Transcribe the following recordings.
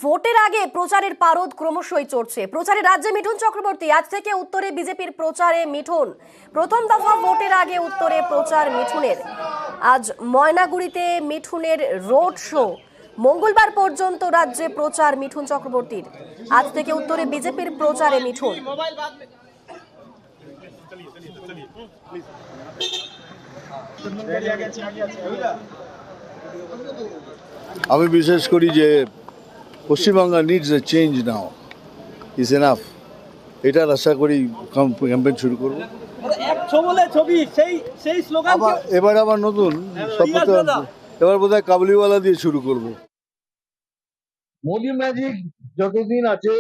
ভোটের আগে প্রচারের পারদ ক্রমশই চড়ছে। প্রচারে রাজ্যে মিঠুন চক্রবর্তী। আজ থেকে উত্তরে বিজেপির প্রচারে মিঠুন। প্রথম দফা ভোটের আগে উত্তরে প্রচার মিঠুনের। আজ ময়নাগুড়িতে মিঠুনের রোড শো। মঙ্গলবার পর্যন্ত রাজ্যে প্রচার মিঠুন চক্রবর্তীর। আজ থেকে উত্তরে বিজেপির প্রচারে মিঠুন। আমি বিশেষ করি যে Paschimbangla needs a change now, is enough. এটার আশা করি ক্যাম্পেইন শুরু করবো। এবার আবার নতুন শপথ, এবার বোধহয় কাবুলিওয়ালা দিয়ে শুরু করবো। মোদি ম্যাজিক যতদিন আছে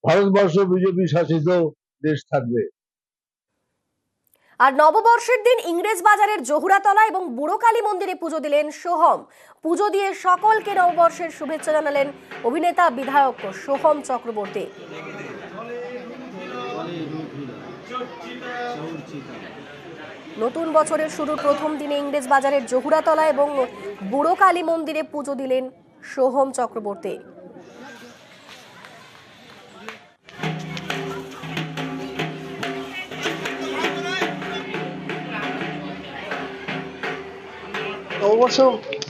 ভারতবর্ষ বিজেপি শাসিত দেশ থাকবে। আর নববর্ষের দিন ইংরেজ বাজারের জহুরাতলা এবং বুড়োকালী মন্দিরে পুজো দিলেন সোহম। পুজো দিয়ে সকলকে নববর্ষের শুভেচ্ছা জানালেন অভিনেতা বিধায়ক সোহম চক্রবর্তী। নতুন বছরের শুরুর প্রথম দিনে ইংরেজ বাজারের জহুরাতলা এবং বুড়োকালী মন্দিরে পুজো দিলেন সোহম চক্রবর্তী। নববর্ষ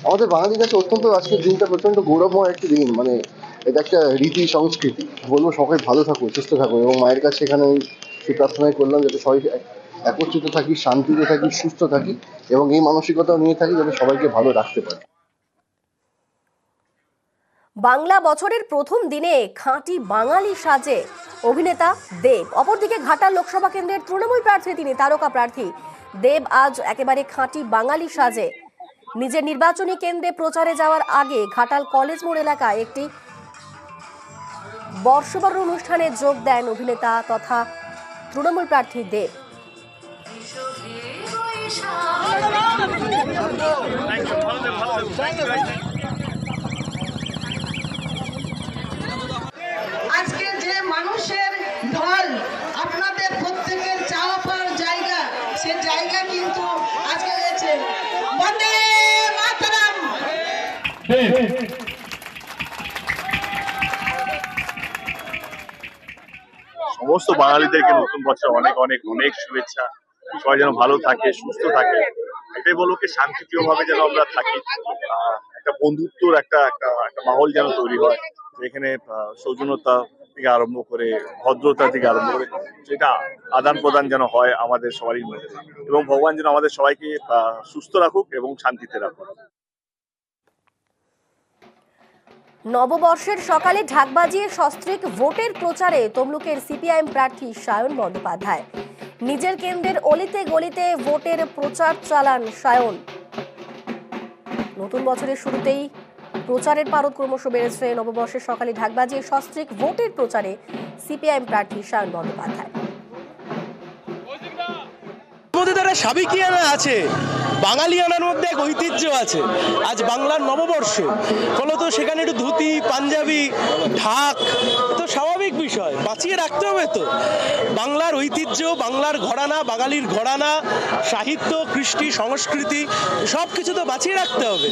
আমাদের বাঙালির কাছে অত্যন্ত, আজকের দিনটা প্রচন্ড গৌরবময় একটি দিন। মানে এটা একটা রীতি সংস্কৃতি। বলবো সবাই ভালো থাকুক, সুস্থ থাকুক, এবং মায়ের কাছে এখানে আমি সেই প্রার্থনাই করলাম যাতে সবাই একত্রিত থাকি, শান্তিতে থাকি, সুস্থ থাকি, এবং এই মানসিকতাও নিয়ে থাকি যাতে সবাইকে ভালো রাখতে পারি। বাংলা বছরের প্রথম দিনে খাঁটি বাঙালি সাজে অভিনেতা দেব। অপরদিকে ঘাটাল লোকসভা কেন্দ্রের তৃণমূল প্রার্থী, তিনি তারকা প্রার্থী। দেব আজ একেবারে খাঁটি বাঙালি সাজে নিজের নির্বাচনী কেন্দ্রে প্রচারে যাওয়ার আগে ঘাটাল কলেজ মোড় এলাকায় একটি বর্ষবরণ অনুষ্ঠানে যোগ দেন অভিনেতা তথা তৃণমূল প্রার্থী দেব। আজকে যে মানুষের ঢল, আপনাদের প্রত্যেকের চাওয়া পাওয়ার জায়গা, সে জায়গা কিন্তু আজকে হয়েছে। বন্দে মাতরম। সমস্ত বাঙালিদেরকে নতুন বছর অনেক অনেক অনেক শুভেচ্ছা। সবাই যেন ভালো থাকে, সুস্থ থাকে, এটাই বলবো কি শান্তিপ্রিয় ভাবে যেন আমরা থাকি। একটা বন্ধুত্বর একটা একটা একটা মাহল যেন তৈরি হয়, যেখানে সৌজন্যতা থেকে আরম্ভ করে ভদ্রতা থেকে আরম্ভ করে সেটা আদান প্রদান যেন হয় আমাদের সবারই মধ্যে, এবং ভগবান যেন আমাদের সবাইকে সুস্থ রাখুক এবং শান্তিতে রাখুক। নববর্ষের সকালে ঢাক বাজিয়ে সস্ত্রীক ভোটের প্রচারে তমলুকের সিপিআইএম প্রার্থী সায়ন বন্দ্যোপাধ্যায়। নিজের কেন্দ্রের অলিতে গলিতে ভোটের প্রচার চালান সায়ন। নতুন বছরের শুরুতেই প্রচারের পারদ ক্রমশ বেড়েছে। নববর্ষের সকালে ঢাক বাজিয়ে সস্ত্রীক ভোটের প্রচারে সিপিআইএম প্রার্থী সায়ন বন্দ্যোপাধ্যায়। দ্বারা সাবেকিয়ানা আছে, বাঙালিয়ানার মধ্যে এক ঐতিহ্য আছে। আজ বাংলার নববর্ষ, ফলত সেখানে একটু ধুতি, পাঞ্জাবি, ঢাক তো স্বাভাবিক বিষয়, বাঁচিয়ে রাখতে হবে। তো বাংলার ঐতিহ্য, বাংলার ঘরানা, বাঙালির ঘরানা, সাহিত্য, কৃষ্টি, সংস্কৃতি সব কিছু তো বাঁচিয়ে রাখতে হবে।